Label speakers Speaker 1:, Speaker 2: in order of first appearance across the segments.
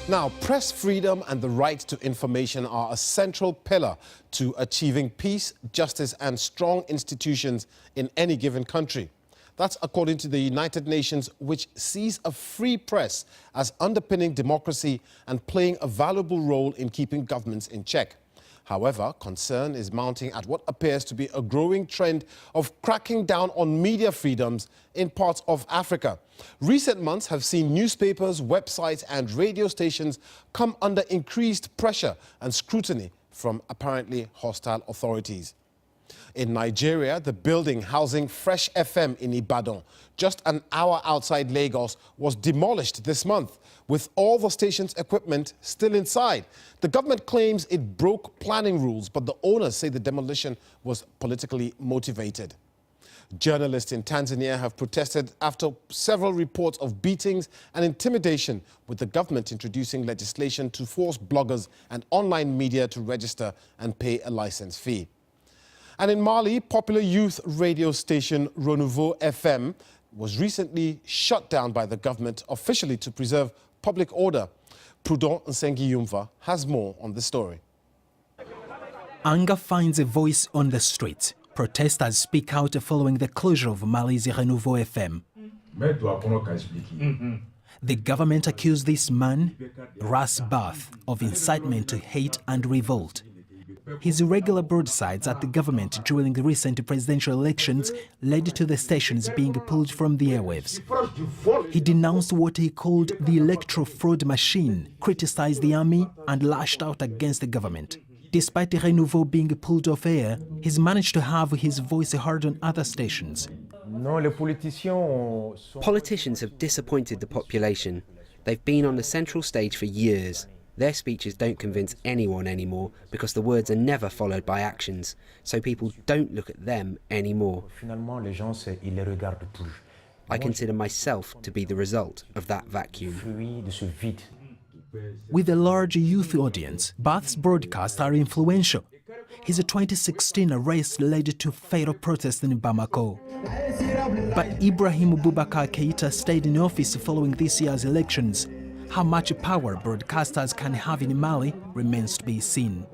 Speaker 1: Now, press freedom and the right to information are a central pillar to achieving peace, justice and strong institutions in any given country. That's according to the United Nations, which sees a free press as underpinning democracy and playing a valuable role in keeping governments in check. However, concern is mounting at what appears to be a growing trend of cracking down on media freedoms in parts of Africa. Recent months have seen newspapers, websites and radio stations come under increased pressure and scrutiny from apparently hostile authorities. In Nigeria, the building housing Fresh FM in Ibadan, just an hour outside Lagos, was demolished this month, with all the station's equipment still inside. The government claims it broke planning rules, but the owners say the demolition was politically motivated. Journalists in Tanzania have protested after several reports of beatings and intimidation, with the government introducing legislation to force bloggers and online media to register and pay a license fee. And in Mali, popular youth radio station Renouveau FM was recently shut down by the government officially to preserve public order. Prudent Nsengiyumva has more on the story.
Speaker 2: Anger finds a voice on the streets. Protesters speak out following the closure of Mali's Renouveau FM. The government accused this man, Ras Bath, of incitement to hate and revolt. His irregular broadsides at the government during the recent presidential elections led to the stations being pulled from the airwaves. He denounced what he called the electoral fraud machine, criticized the army and lashed out against the government. Despite the Renouveau being pulled off air, he's managed to have his voice heard on other stations.
Speaker 3: Politicians have disappointed the population. They've been on the central stage for years. Their speeches don't convince anyone anymore because the words are never followed by actions, so people don't look at them anymore. I consider myself to be the result of that vacuum.
Speaker 2: With a large youth audience, Bath's broadcasts are influential. His 2016 arrest led to fatal protests in Bamako. But Ibrahim Boubacar Keita stayed in office following this year's elections. How much power broadcasters can have in Mali remains to be seen.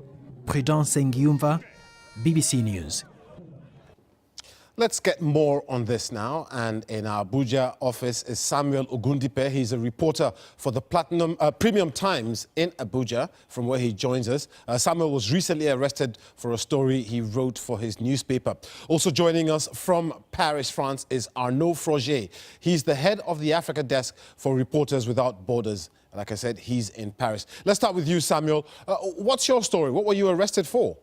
Speaker 2: Prudent Nsengiyumva, BBC News.
Speaker 1: Let's get more on this now. And in our Abuja office is Samuel Ogundipe. He's a reporter for the Premium Times in Abuja, from where he joins us. Samuel was recently arrested for a story he wrote for his newspaper. Also joining us from Paris, France, is Arnaud Froger. He's the head of the Africa desk for Reporters Without Borders. Like I said, he's in Paris. Let's start with you, Samuel. What's your story? What were you arrested for?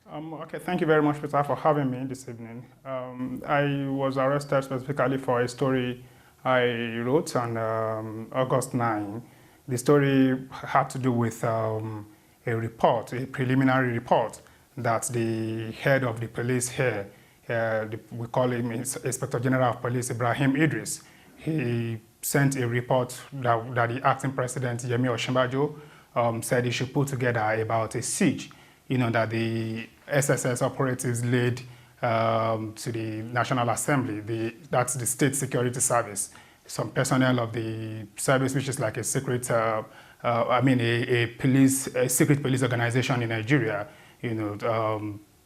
Speaker 4: Okay, thank you very much, Peter, for having me this evening. I was arrested specifically for a story I wrote on August 9. The story had to do with a report, a preliminary report, that the head of the police here, we call him Inspector General of Police Ibrahim Idris, he sent a report that the acting president, Yemi Osinbajo, said he should put together about a siege, that the SSS operatives laid to the National Assembly. That's the State Security Service. Some personnel of the service, which is like a secret, a secret police organization in Nigeria,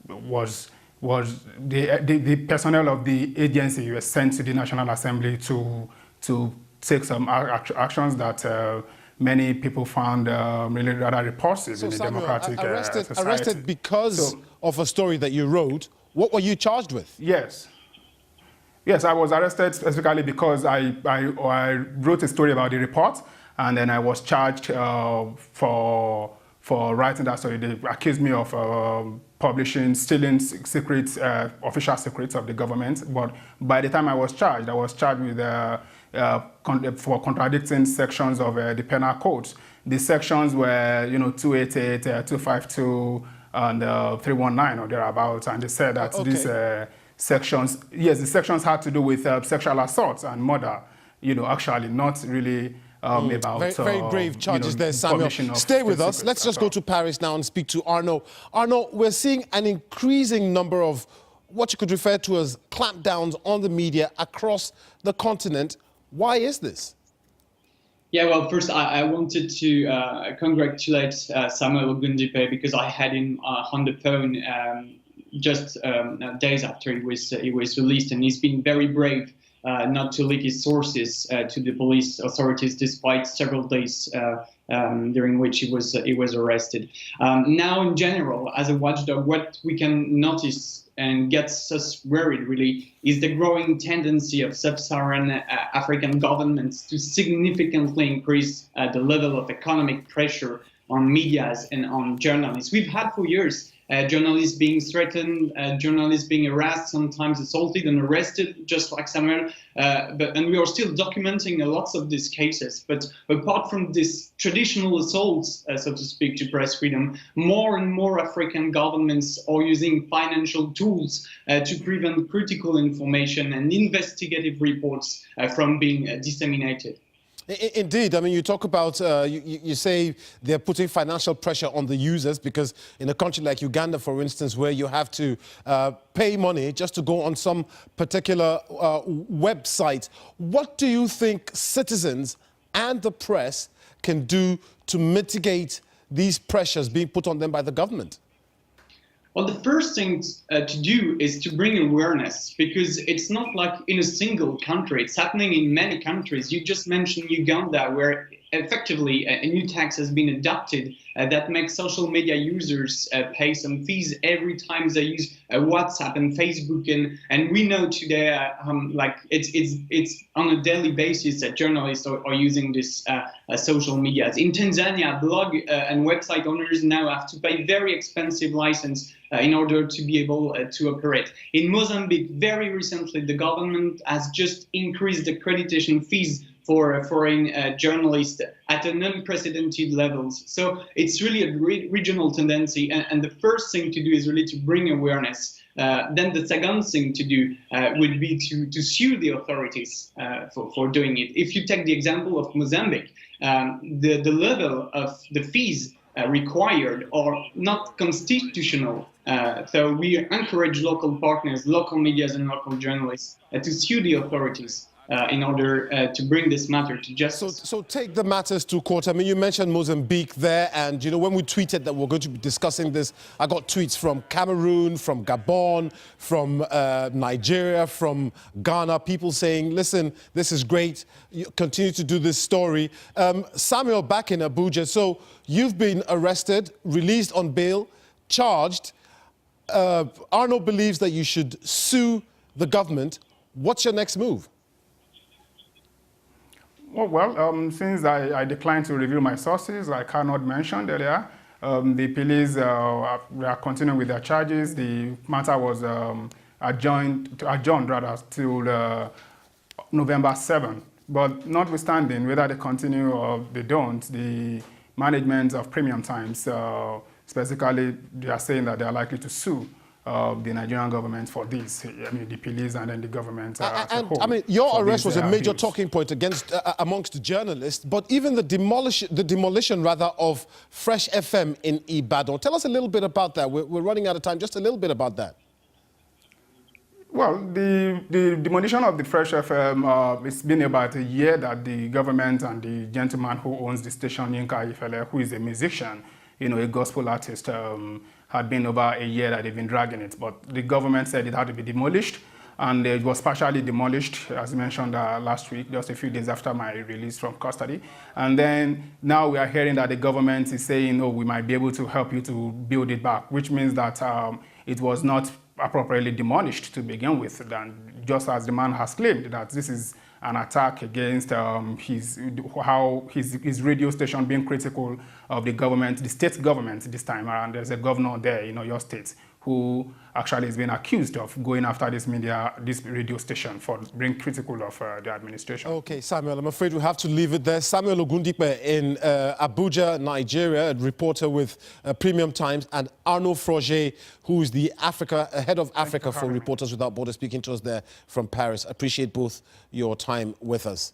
Speaker 4: was the personnel of the agency were sent to the National Assembly to take some actions that many people found really rather repulsive in the democratic society.
Speaker 1: Arrested because of a story that you wrote. What were you charged with?
Speaker 4: Yes, I was arrested specifically because I wrote a story about the report, and then I was charged for writing that story. They accused me of publishing, stealing secrets, official secrets of the government. But by the time I was charged with for contradicting sections of the penal code. The sections were, 288, 252, and 319 or thereabouts. And they said that these sections, the sections had to do with sexual assault and murder. Actually not really about
Speaker 1: very grave charges there, Samuel. Stay with us. Let's just go to Paris now and speak to Arnaud. Arnaud, we're seeing an increasing number of what you could refer to as clampdowns on the media across the continent. Why is this?
Speaker 5: Yeah, well, first I wanted to congratulate Samuel Ogundipe because I had him on the phone just days after he was released, and he's been very brave not to leak his sources to the police authorities, despite several days during which he was arrested. Now, in general, as a watchdog, what we can notice and gets us worried really is the growing tendency of sub-Saharan African governments to significantly increase the level of economic pressure on medias and on journalists. We've had for years journalists being threatened, journalists being harassed, sometimes assaulted and arrested, just like Samuel. And we are still documenting lots of these cases. But apart from these traditional assaults, so to speak, to press freedom, more and more African governments are using financial tools to prevent critical information and investigative reports from being disseminated.
Speaker 1: Indeed. I mean, you talk about, you say they're putting financial pressure on the users because in a country like Uganda, for instance, where you have to pay money just to go on some particular website, what do you think citizens and the press can do to mitigate these pressures being put on them by the government?
Speaker 5: Well, the first thing to do is to bring awareness, because it's not like in a single country. It's happening in many countries. You just mentioned Uganda, where effectively a new tax has been adopted that makes social media users pay some fees every time they use WhatsApp and Facebook, and we know today like it's on a daily basis that journalists are using this social media. In Tanzania, blog and website owners now have to pay very expensive license in order to be able to operate. In Mozambique, very recently, the government has just increased accreditation fees for foreign journalists at an unprecedented levels. So it's really a regional tendency, and the first thing to do is really to bring awareness. Then the second thing to do would be to sue the authorities for doing it. If you take the example of Mozambique, the level of the fees required are not constitutional. So we encourage local partners, local medias and local journalists to sue the authorities in order to bring this matter to justice.
Speaker 1: So take the matters to court. I mean, you mentioned Mozambique there, and you know, when we tweeted that we're going to be discussing this, I got tweets from Cameroon, from Gabon, from Nigeria, from Ghana, people saying, listen, this is great, you continue to do this story. Samuel, back in Abuja, so you've been arrested, released on bail, charged. Arno believes that you should sue the government. What's your next move?
Speaker 4: Well, since I declined to reveal my sources, like Arnold mentioned earlier, the police are continuing with their charges. The matter was adjourned till November 7. But notwithstanding whether they continue or they don't, the management of Premium Times, specifically, they are saying that they are likely to sue the Nigerian government for this. I mean, the police and then the government as a whole.
Speaker 1: I mean, your arrest was a major talking point amongst the journalists, but even the demolition of Fresh FM in Ibadan. Tell us a little bit about that. We're running out of time. Just a little bit about that.
Speaker 4: Well, the demolition of the Fresh FM, it's been about a year that the government and the gentleman who owns the station, Yinka Ifele, who is a musician, you know, a gospel artist, had been over a year that they've been dragging it. But the government said it had to be demolished, and it was partially demolished, as mentioned last week, just a few days after my release from custody. And then now we are hearing that the government is saying, oh, we might be able to help you to build it back, which means that it was not appropriately demolished to begin with. And just as the man has claimed that this is an attack against his radio station being critical of the government, the state government this time around. There's a governor there in your state who actually has been accused of going after this radio station for being critical of the administration.
Speaker 1: Okay, Samuel, I'm afraid we have to leave it there. Samuel Ogundipe in Abuja, Nigeria, a reporter with Premium Times, and Arnaud Froger, who is the head of Africa for Reporters Without Borders, speaking to us there from Paris. Appreciate both your time with us.